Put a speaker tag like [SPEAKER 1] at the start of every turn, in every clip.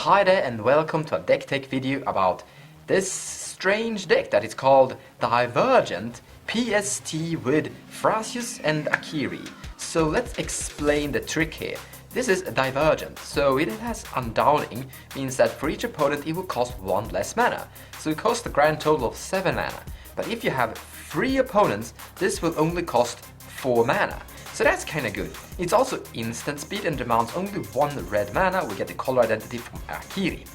[SPEAKER 1] Hi there and welcome to a deck tech video about this strange deck that is called Divergent PST with Thrasios and Akiri. So let's explain the trick here. This is Divergent, so it has undowning, means that for each opponent it will cost 1 less mana. So it costs a grand total of 7 mana. But if you have 3 opponents, this will only cost 4 mana. So that's kinda good. It's also instant speed and demands only 1 red mana. We get the color identity from Akiri.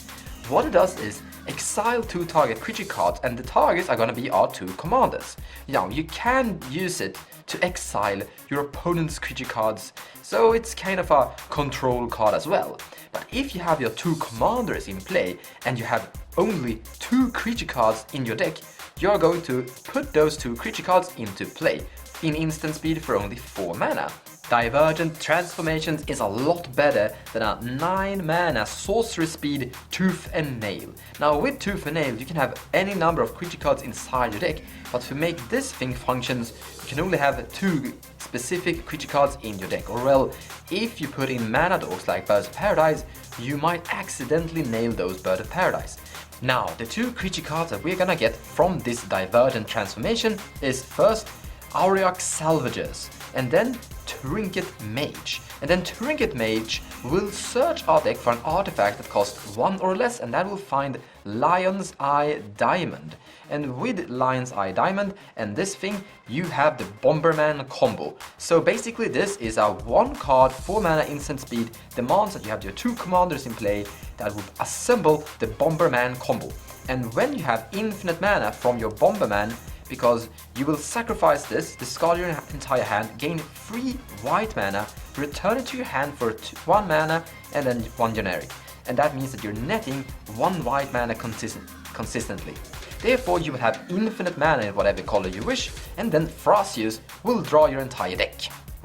[SPEAKER 1] What it does is exile 2 target creature cards, and the targets are gonna be our 2 commanders. Now you can use it to exile your opponent's creature cards, so it's kind of a control card as well. But if you have your 2 commanders in play and you have only 2 creature cards in your deck, you're going to put those 2 creature cards into play in instant speed for only 4 mana. Divergent Transformations is a lot better than a 9 mana sorcery speed Tooth and Nail. Now with Tooth and Nail you can have any number of creature cards inside your deck, but to make this thing functions you can only have 2 specific creature cards in your deck. Or well, if you put in mana dogs like Birds of Paradise, you might accidentally nail those Birds of Paradise. Now the 2 creature cards that we're gonna get from this Divergent Transformation is first Auriok Salvagers, and then Trinket Mage. And then Trinket Mage will search our deck for an artifact that costs 1 or less, and that will find Lion's Eye Diamond. And with Lion's Eye Diamond and this thing, you have the Bomberman combo. So basically this is a 1 card, 4 mana instant speed, demands that you have your 2 commanders in play that will assemble the Bomberman combo. And when you have infinite mana from your Bomberman, because you will sacrifice this, discard your entire hand, gain 3 white mana, return it to your hand for 1 mana and then 1 generic. And that means that you're netting 1 white mana consistently. Therefore you will have infinite mana in whatever color you wish, and then Thrasios will draw your entire deck.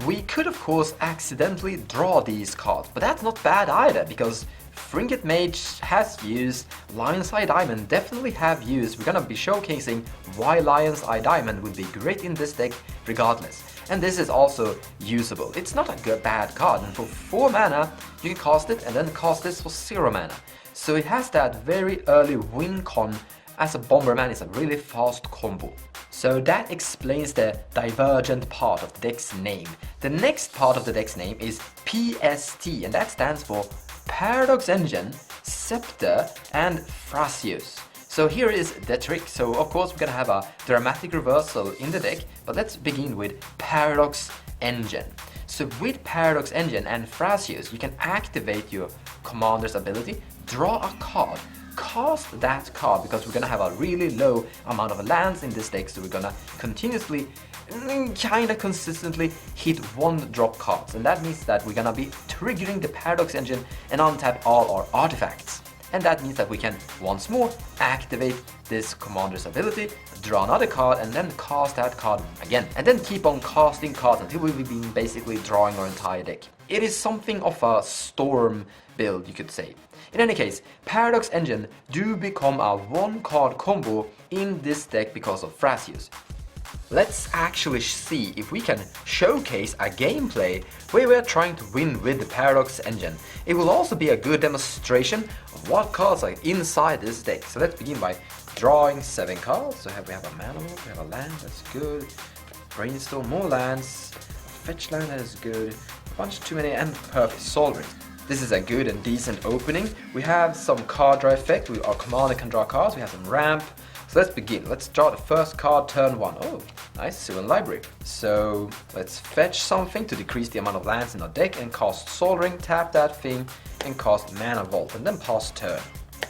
[SPEAKER 1] We could of course accidentally draw these cards, but that's not bad either, because Trinket Mage has used, Lion's Eye Diamond definitely have used. We're gonna be showcasing why Lion's Eye Diamond will be great in this deck regardless. And this is also usable. It's not a bad card, and for 4 mana you can cast it and then cast this for 0 mana. So it has that very early WINCON as a Bomberman. Is a really fast combo. So that explains the Divergent part of the deck's name. The next part of the deck's name is PST, and that stands for Paradox Engine, Scepter and Thrasios. So here is the trick. So of course we're gonna have a dramatic reversal in the deck, but let's begin with Paradox Engine. So with Paradox Engine and Thrasios you can activate your commander's ability, draw a card, cast that card, because we're gonna have a really low amount of lands in this deck, so we're gonna continuously kinda consistently hit 1-drop cards, and that means that we're gonna be triggering the Paradox Engine and untap all our artifacts. And that means that we can once more activate this commander's ability, draw another card and then cast that card again, and then keep on casting cards until we've been basically drawing our entire deck. It is something of a storm build, you could say. In any case, Paradox Engine do become a 1-card combo in this deck because of Thrasios. Let's actually see if we can showcase a gameplay where we're trying to win with the Paradox Engine. It will also be a good demonstration of what cards are inside this deck. So let's begin by drawing 7 cards. So we have a mana, we have a land, that's good. Brainstorm, more lands, fetch land, that is good. A bunch too many, and perfect, Soul Ring. This is a good and decent opening. We have some card draw effect. Our commander can draw cards. We have some ramp. So let's begin. Let's draw the first card turn 1. Oh, nice, Sylvan Library. So let's fetch something to decrease the amount of lands in our deck and cast Soul Ring, tap that thing and cast Mana Vault and then pass turn.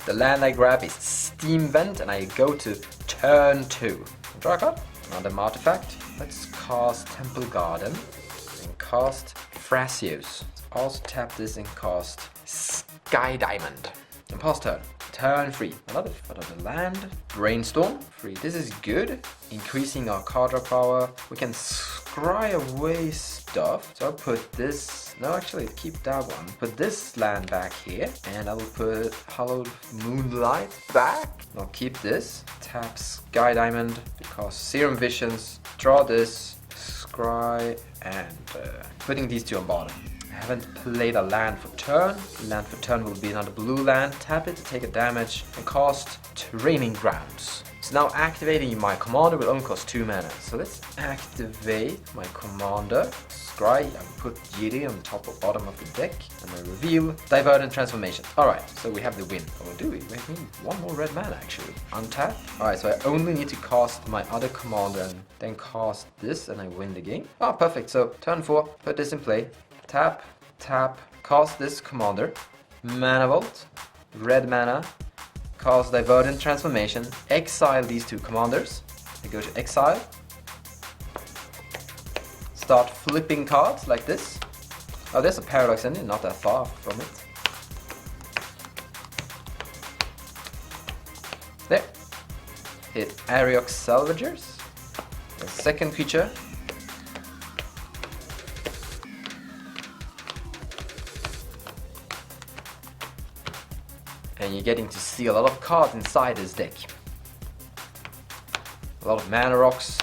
[SPEAKER 1] The land I grab is Steam Vent and I go to turn 2. Draw a card, another artifact. Let's cast Temple Garden and cast Thrasios. Also tap this and cast Sky Diamond and pass turn. Turn 3, another land, Brainstorm 3. This is good, increasing our card draw power. We can scry away stuff. So I'll put this, no actually keep that one. Put this land back here, and I will put Hallowed Moonlight back. I'll keep this, tap Sky Diamond, because Serum Visions, draw this, scry, and putting these 2 on bottom. I haven't played a land for turn. Land for turn will be another blue land. Tap it to take a damage and cast Training Grounds. So now activating my commander will only cost 2 mana. So let's activate my commander. Scry, I put Yiri on top or bottom of the deck, and I reveal Divergent Transformation. Alright, so we have the win. Oh, do we? We need 1 more red mana actually. Untap. Alright, so I only need to cast my other commander and then cast this, and I win the game. Oh, perfect. So turn 4, put this in play. Tap, tap, cast this commander. Mana Vault, red mana, cast Divergent Transformation, exile these 2 commanders. I go to exile. Start flipping cards like this. Oh, there's a Paradox Engine, not that far from it. There. Hit Ariox Salvagers. The second creature. And you're getting to see a lot of cards inside this deck. A lot of mana rocks.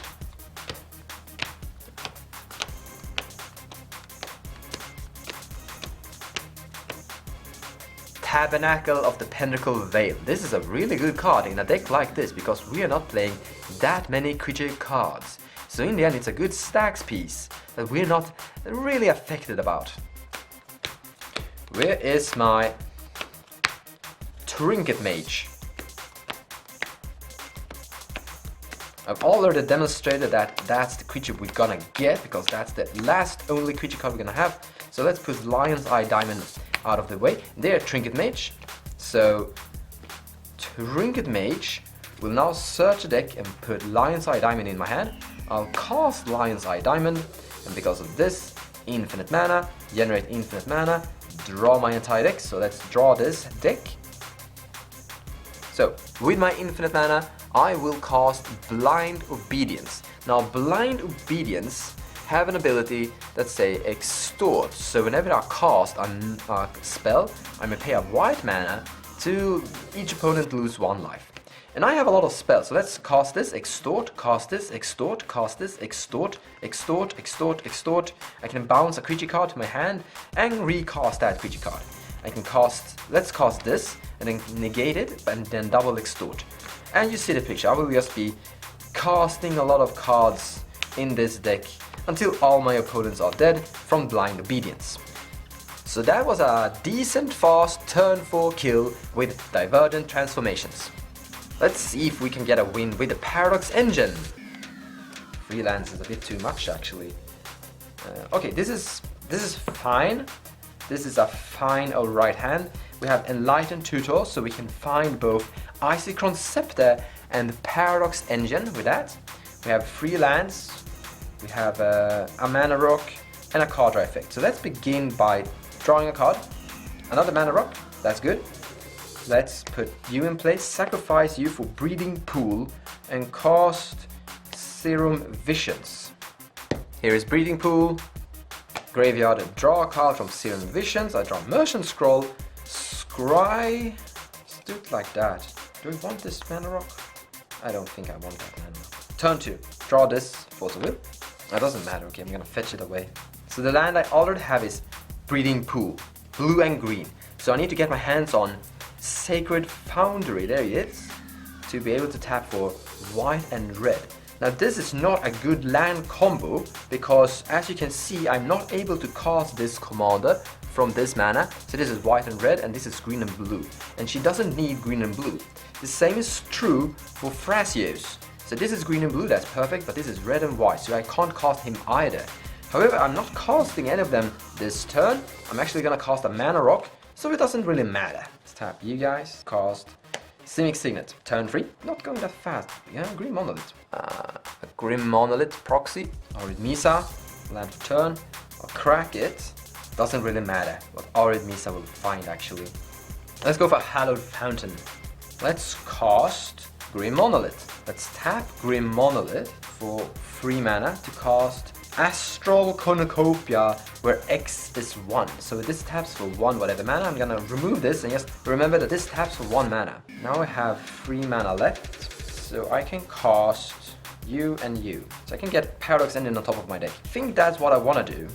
[SPEAKER 1] Tabernacle of the Pentacle Veil. This is a really good card in a deck like this because we are not playing that many creature cards. So in the end it's a good stacks piece that we're not really affected about. Where is my Trinket Mage? I've already demonstrated that that's the creature we're gonna get because that's the last only creature card we're gonna have. So let's put Lion's Eye Diamond out of the way. There, Trinket Mage. So Trinket Mage will now search the deck and put Lion's Eye Diamond in my hand. I'll cast Lion's Eye Diamond, and because of this, infinite mana, generate infinite mana, draw my entire deck. So let's draw this deck. So with my infinite mana, I will cast Blind Obedience. Now Blind Obedience have an ability that say extort. So whenever I cast a spell, I may pay a white mana to each opponent lose 1 life. And I have a lot of spells, so let's cast this, extort, cast this, extort, cast this, extort, extort, extort, extort. I can bounce a creature card to my hand and recast that creature card. I can cast, let's cast this, and then negate it, and then double extort. And you see the picture, I will just be casting a lot of cards in this deck until all my opponents are dead from Blind Obedience. So that was a decent fast turn 4 kill with Divergent Transformations. Let's see if we can get a win with the Paradox Engine. Freelance is a bit too much actually. Okay, this is fine. This is a fine alright hand. We have Enlightened Tutor, so we can find both Icycron Scepter and Paradox Engine with that. We have freelance. We have a mana rock and a card draw effect. So let's begin by drawing a card. Another mana rock, that's good. Let's put you in place, sacrifice you for Breeding Pool, and cast Serum Visions. Here is Breeding Pool, graveyard, draw a card from Serum Visions. I draw Merchant Scroll, Scry. Let's do it like that. Do we want this mana rock? I don't think I want that mana rock. Turn 2, draw this, Force of Will. That doesn't matter, okay, I'm gonna fetch it away. So the land I already have is Breeding Pool, blue and green. So I need to get my hands on Sacred Foundry, there he is, to be able to tap for white and red. Now this is not a good land combo because as you can see I'm not able to cast this commander from this mana. So this is white and red and this is green and blue. And she doesn't need green and blue. The same is true for Thrasios. So this is green and blue, that's perfect, but this is red and white, so I can't cast him either. However, I'm not casting any of them this turn. I'm actually gonna cast a mana rock, so it doesn't really matter. Let's tap you guys, cast Simic Signet, turn 3, not going that fast. Yeah, Grim Monolith. A Grim Monolith proxy, Arid Misa, land for turn, I'll crack it. Doesn't really matter what Arid Misa will find actually. Let's go for Hallowed Fountain. Let's cast Grim Monolith. Let's tap Grim Monolith for 3 mana to cast Astral Cornucopia, where X is 1. So this taps for 1 whatever mana. I'm gonna remove this and just remember that this taps for 1 mana. Now I have 3 mana left, so I can cast you and you. So I can get Paradox Engine on top of my deck. I think that's what I wanna do.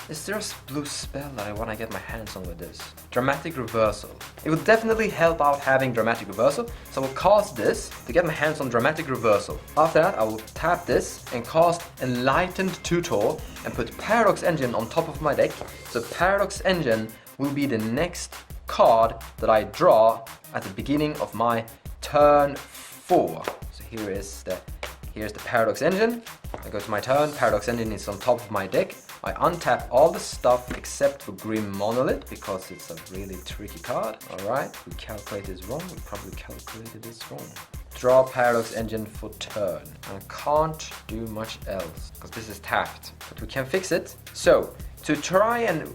[SPEAKER 1] Is there a blue spell that I want to get my hands on with this? Dramatic Reversal. It would definitely help out having Dramatic Reversal, so I will cast this to get my hands on Dramatic Reversal. After that, I will tap this and cast Enlightened Tutor and put Paradox Engine on top of my deck. So Paradox Engine will be the next card that I draw at the beginning of my turn 4. So here's the Paradox Engine. I go to my turn, Paradox Engine is on top of my deck. I untap all the stuff except for Grim Monolith because it's a really tricky card. Alright, we calculated this wrong. We probably calculated this wrong. Draw Paradox Engine for turn. I can't do much else because this is tapped. But we can fix it. So, to try and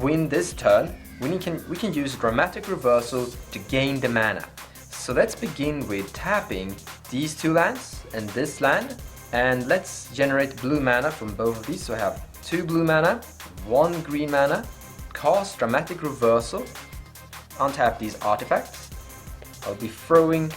[SPEAKER 1] win this turn, we can use Dramatic Reversal to gain the mana. So let's begin with tapping these two lands and this land. And let's generate blue mana from both of these. So I have 2 blue mana, 1 green mana, cast Dramatic Reversal, untap these artifacts. I'll be throwing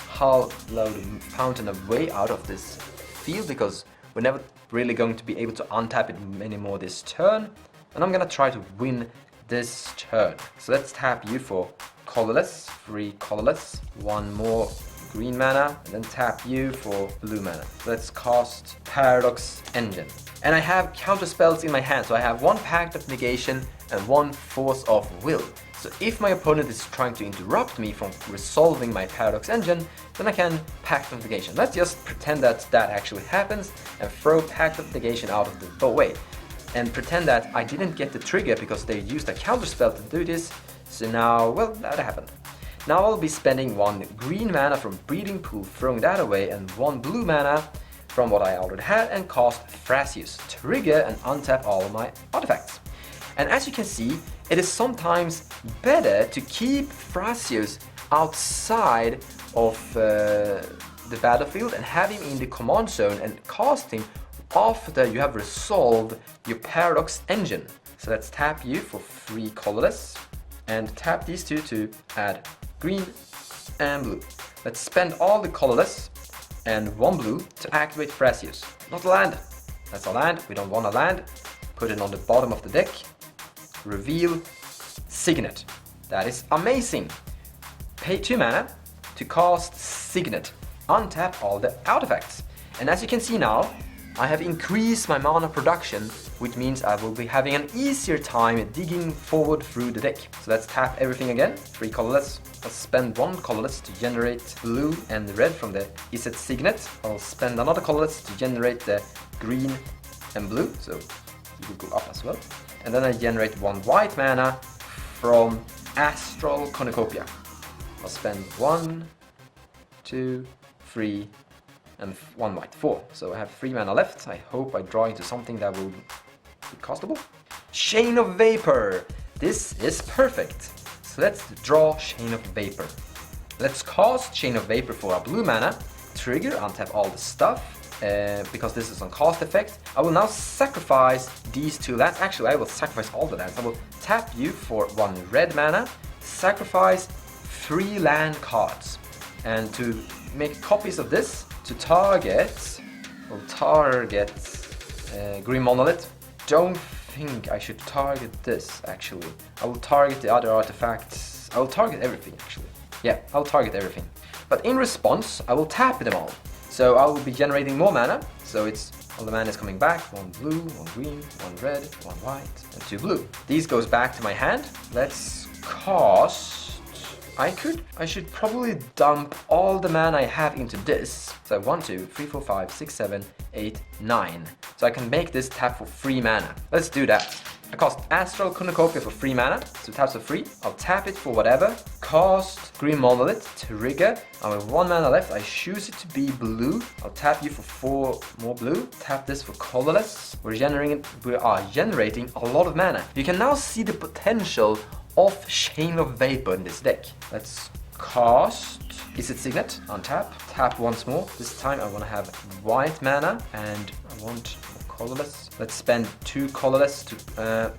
[SPEAKER 1] Hallowed Fountain away out of this field because we're never really going to be able to untap it anymore this turn. And I'm gonna try to win this turn. So let's tap you for colorless, 3 colorless, 1 more green mana, and then tap you for blue mana. So let's cast Paradox Engine. And I have counter spells in my hand, so I have 1 Pact of Negation and 1 Force of Will. So if my opponent is trying to interrupt me from resolving my Paradox Engine, then I can Pact of Negation. Let's just pretend that that actually happens and throw Pact of Negation out of the way. And pretend that I didn't get the trigger because they used a counter spell to do this. So now, well, that happened. Now I'll be spending 1 green mana from Breeding Pool, throwing that away, and 1 blue mana from what I already had, and cast Thrasios, trigger and untap all of my artifacts. And as you can see, it is sometimes better to keep Thrasios outside of the battlefield and have him in the command zone and cast him after you have resolved your Paradox Engine. So let's tap you for 3 colorless and tap these 2 to add green and blue. Let's spend all the colorless and 1 blue to activate Thrasios. Not a land. That's a land. We don't want a land. Put it on the bottom of the deck. Reveal Signet. That is amazing. Pay 2 mana to cast Signet. Untap all the artifacts. And as you can see now, I have increased my mana production, which means I will be having an easier time digging forward through the deck. So let's tap everything again, 3 colorless. Let's spend 1 colorless to generate blue and red from the Iset Signet. I'll spend another colorless to generate the green and blue, so you will go up as well. And then I generate 1 white mana from Astral Cornucopia. I'll spend 1, 2, 3, and 1 white, 4. So I have 3 mana left. I hope I draw into something that will be castable. Chain of Vapor. This is perfect. So let's draw Chain of Vapor. Let's cast Chain of Vapor for a blue mana. Trigger, untap all the stuff. Because this is on cost effect. I will now sacrifice these 2 lands. Actually, I will sacrifice all the lands. I will tap you for 1 red mana. Sacrifice 3 land cards. And to make copies of this, to target, we'll target Grim Monolith. Don't think I should target this, actually. I will target the other artifacts. I will target everything, actually. Yeah, I'll target everything. But in response, I will tap them all. So I will be generating more mana. So it's all the mana is coming back. 1 blue, 1 green, 1 red, 1 white, and 2 blue. These goes back to my hand. Let's cast. I should probably dump all the mana I have into this. So 1, 2, 3, 4, 5, 6, 7, 8, 9. So I can make this tap for 3 mana. Let's do that. I cast Astral Cornucopia for 3 mana, so taps for 3. I'll tap it for whatever. Cast Green Monolith, trigger. I have 1 mana left. I choose it to be blue. I'll tap you for 4 more blue. Tap this for colorless. We are generating a lot of mana. You can now see the potential of Chain of Vapor in this deck. Let's cast Iset Signet, untap, tap once more. This time I want to have white mana and I want colorless. Let's spend 2 colorless to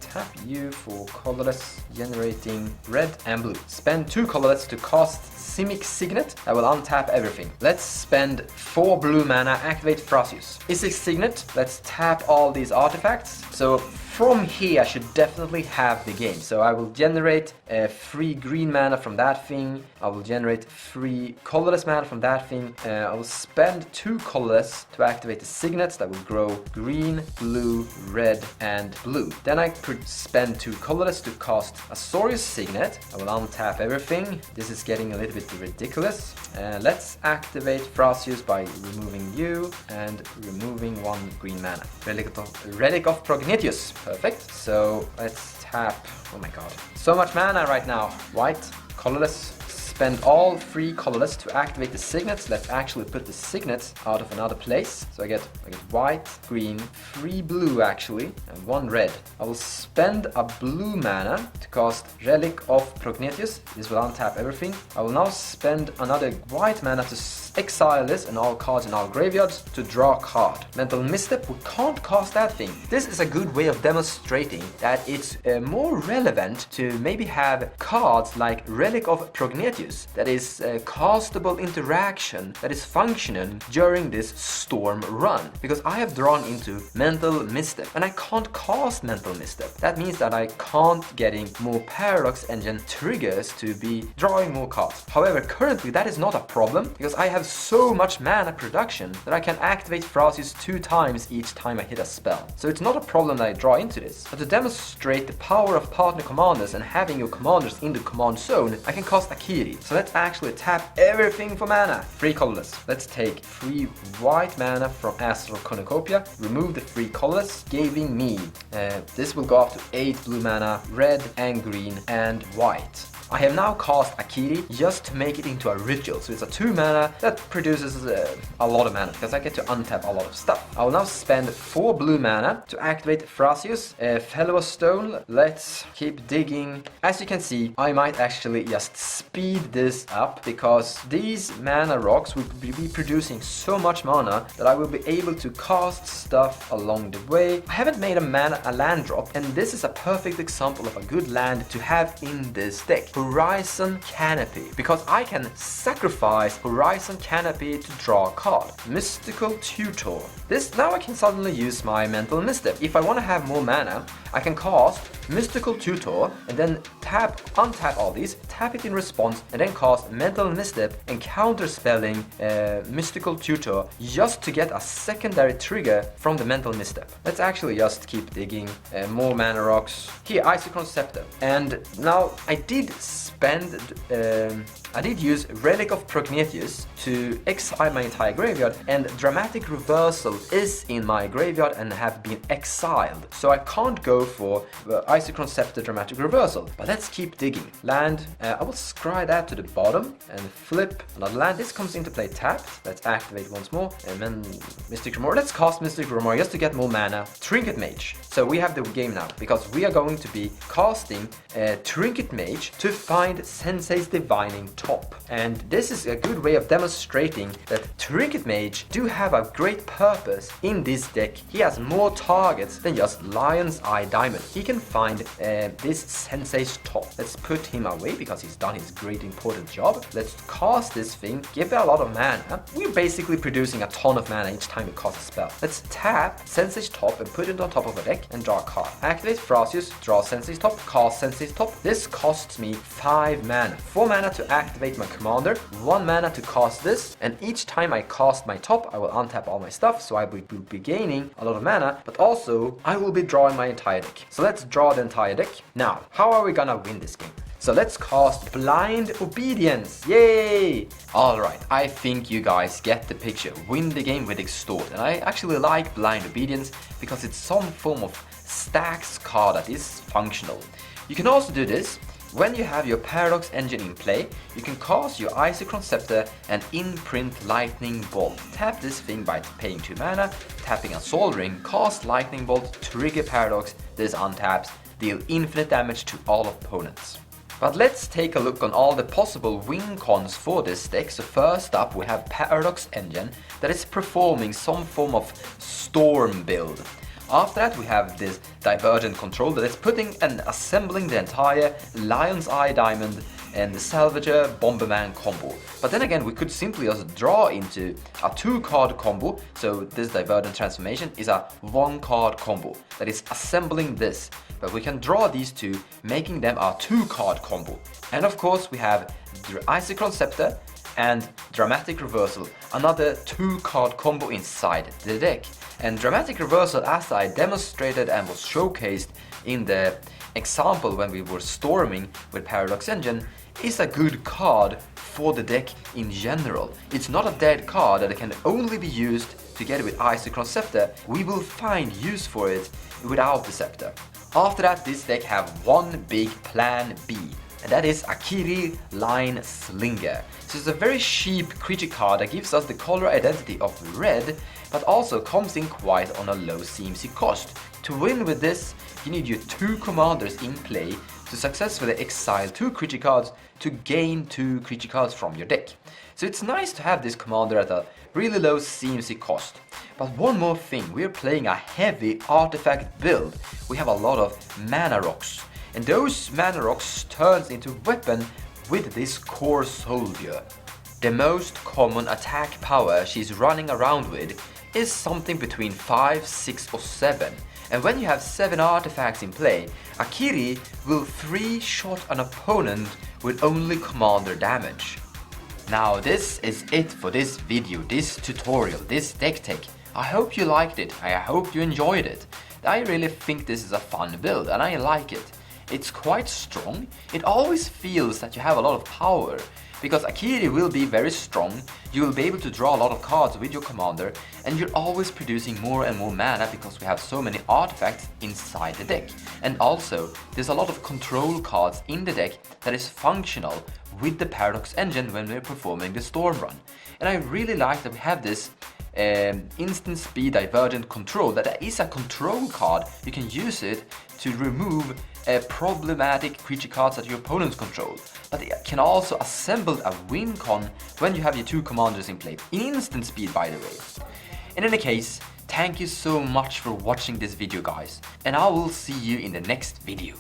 [SPEAKER 1] tap you for colorless, generating red and blue. Spend 2 colorless to cast Simic Signet. I will untap everything. Let's spend 4 blue mana, activate Thrasios. Iset Signet, let's tap all these artifacts. So from here I should definitely have the game. So I will generate 3 green mana from that thing. I will generate 3 colorless mana from that thing. I will spend 2 colorless to activate the signets that will grow green, blue, red, and blue. Then I could spend 2 colorless to cast a Sorius signet. I will untap everything. This is getting a little bit ridiculous. Let's activate Thrasios by removing you and removing 1 green mana. Relic of Prognitius. Perfect. So let's tap. Oh my god. So much mana right now. White, colorless. Spend all 3 colorless to activate the signets. Let's actually put the signets out of another place. So I get white, green, 3 blue actually, and 1 red. I will spend a blue mana to cast Relic of Prognitius. This will untap everything. I will now spend another white mana to exile this and all cards in our graveyards to draw a card. Mental Misstep, we can't cast that thing. This is a good way of demonstrating that it's more relevant to maybe have cards like Relic of Prognitius that is castable interaction that is functioning during this storm run. Because I have drawn into Mental Misstep and I can't cast Mental Misstep. That means that I can't getting more Paradox Engine triggers to be drawing more cards. However, currently that is not a problem because I have so much mana production that I can activate Thrasios 2 times each time I hit a spell. So it's not a problem that I draw into this. But to demonstrate the power of partner commanders and having your commanders in the command zone, I can cast Akiri. So let's actually tap everything for mana. 3 colorless. Let's take 3 white mana from Astral Cornucopia, remove the 3 colorless, giving me, this will go up to 8 blue mana, red and green and white. I have now cast Akiri just to make it into a ritual, so it's a 2 mana that produces a lot of mana because I get to untap a lot of stuff. I will now spend 4 blue mana to activate Thrasios, Fellow Stone. Let's keep digging. As you can see, I might actually just speed this up because these mana rocks will be producing so much mana that I will be able to cast stuff along the way. I haven't made a land drop, and this is a perfect example of a good land to have in this deck. Horizon Canopy, because I can sacrifice Horizon Canopy to draw a card. Mystical Tutor. This now I can suddenly use my Mental Misstep. If I want to have more mana, I can cast Mystical Tutor and then untap all these, tap it in response, and then cast Mental Misstep and counterspelling Mystical Tutor just to get a secondary trigger from the Mental Misstep. Let's actually just keep digging. More mana rocks. Here, Isochron Scepter. And now I did use Relic of Prognitius to exile my entire graveyard, and Dramatic Reversal is in my graveyard and have been exiled. So I can't go for Isochron Scepter Dramatic Reversal. But let's keep digging. Land, I will scry that to the bottom and flip another land. This comes into play tapped. Let's activate once more. And then Mystic Remora. Let's cast Mystic Remora just to get more mana. Trinket Mage. So we have the game now because we are going to be casting Trinket Mage to find Sensei's Divining Top. And this is a good way of demonstrating that Trinket Mage do have a great purpose in this deck. He has more targets than just Lion's Eye Diamond. He can find this Sensei's Top. Let's put him away because he's done his great important job. Let's cast this thing, give it a lot of mana. We're basically producing a ton of mana each time we cast a spell. Let's tap Sensei's Top and put it on top of a deck and draw a card. Activate Thrasios, draw Sensei's Top, cast Sensei's Top. This costs me 5 mana. 4 mana to activate my commander, 1 mana to cast this, and each time I cast my top, I will untap all my stuff, so I will be gaining a lot of mana, but also I will be drawing my entire deck. So let's draw the entire deck. Now, how are we gonna win this game? So let's cast Blind Obedience. Yay! Alright, I think you guys get the picture. Win the game with Extort. And I actually like Blind Obedience because it's some form of stacks card that is functional. You can also do this when you have your Paradox Engine in play. You can cast your Isochron Scepter and imprint Lightning Bolt. Tap this thing by paying 2 mana, tapping a Soul Ring, cast Lightning Bolt, trigger Paradox, this untaps, deal infinite damage to all opponents. But let's take a look on all the possible WINCONS for this deck. So first up we have Paradox Engine that is performing some form of storm build. After that we have this Divergent control that is putting and assembling the entire Lion's Eye Diamond and the Salvager Bomberman combo. But then again, we could simply just draw into a 2-card combo. So this Divergent transformation is a 1-card combo that is assembling this. But we can draw these two, making them a 2-card combo. And of course we have the Isochron Scepter and Dramatic Reversal, another 2-card combo inside the deck. And Dramatic Reversal, as I demonstrated and was showcased in the example when we were storming with Paradox Engine, is a good card for the deck in general. It's not a dead card that can only be used together with Isochron Scepter. We will find use for it without the Scepter. After that, this deck have one big plan B, and that is Akiri Line Slinger. So it's a very cheap creature card that gives us the color identity of red, but also comes in quite on a low CMC cost. To win with this, you need your 2 commanders in play to successfully exile 2 creature cards to gain 2 creature cards from your deck. So it's nice to have this commander at a really low CMC cost. But one more thing, we're playing a heavy artifact build. We have a lot of mana rocks, and those mana rocks turns into weapon with this core soldier. The most common attack power she's running around with is something between 5, 6 or 7. And when you have 7 artifacts in play, Akiri will 3-shot an opponent with only commander damage. Now this is it for this video, this tutorial, this deck tech. I hope you liked it, I hope you enjoyed it. I really think this is a fun build and I like it. It's quite strong, it always feels that you have a lot of power. Because Akiri will be very strong, you will be able to draw a lot of cards with your commander, and you're always producing more and more mana because we have so many artifacts inside the deck. And also, there's a lot of control cards in the deck that is functional with the Paradox Engine when we're performing the Storm Run. And I really like that we have this instant speed Divergent control, that is a control card. You can use it to remove problematic creature cards that your opponents control. But it can also assemble a WINCON when you have your 2 commanders in play, in instant speed by the way. In any case, thank you so much for watching this video guys, and I will see you in the next video.